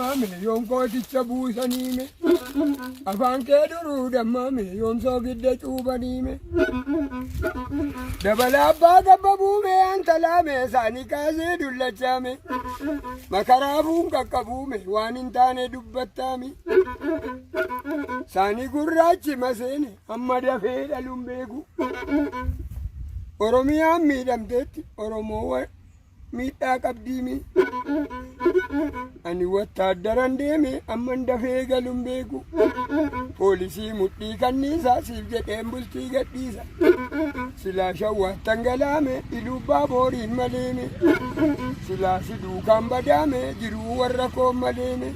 dammaame yoom kooticha buusaniime afaan kee duruu dammaame yoom soogidda cuubaniime dabala abbaa gabba buume antalaame saanii kaasee dullachaame makaraafuun qaqqabuume waan hin taane dubbattaami saanii gurraachi maseene amma dafee dhaluun beeku oromiyaan miidhamteetti oromoo miidhaa qabdiimi ani wattaaddaran deeme amman dafee galuun beeku poolisii mudhii kanniisaa siif jedheen bultii gadhiisa silaa shawwaattan galaame ilubbaa booriin maleeme silaa si duukaan badaame jiruu warra koon maleeme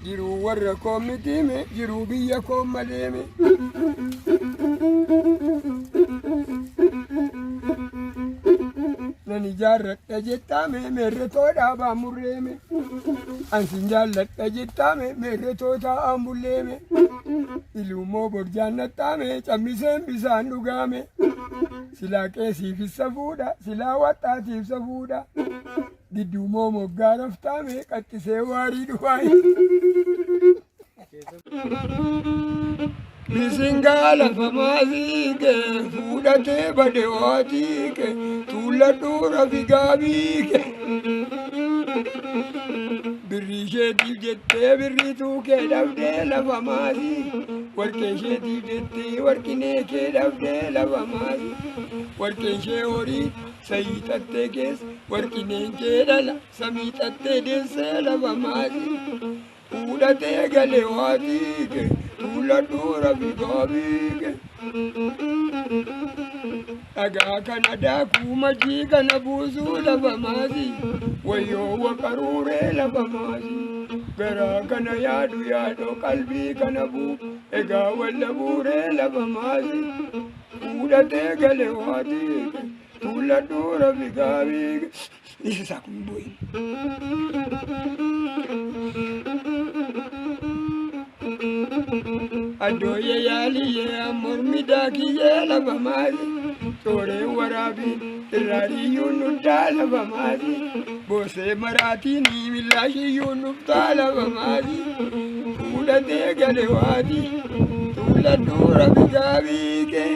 jiruu warra koon mitiime jiruu biyya koon maleeme nani jaarradha jettaame meerretoo dhaabaa murreeme ansin jaalladha jettaame meerretoo taa'aa mulleeme iluumoo borjaannattaame cammiseen bisaan dhugaame silaa qeesiifissa fuudha silaa waxxaatiifsa fuudha gidduumoo moggaa raftaame qaxxisee waarii dhufaayi Bisingaa lafa maasiike fuudhatee bade waatiike tuulla dhuura figaa biike birrii isheetiif jettee birriituu kee dhabdee lafa maasii warqee isheetiif jettee warqinee kee dhabdee lafa maasii warqee ishee horii sayiixattee keessa warqineen kee dhala samiixattee deessee lafa maasii fuudhatee galee waatiike tuulla dhuura figaa biike dhagaa kana daakuu majii kana buusuu lafa maasii wayyoo waqaruuree lafa maasii garaa kana yaadu yaadoo qalbii kana buu egaa walla buuree lafa maasii fuudhatee galee waatiike tuulla dhuura figaa biike isa isaa kun bu'in Adoye yaliye amormi dakiye lava mazi Tore warabi irari yunutta lava mazi Bose marati ni milashi yunutta lava mazi Tula tegale wadi Tula dura bigabike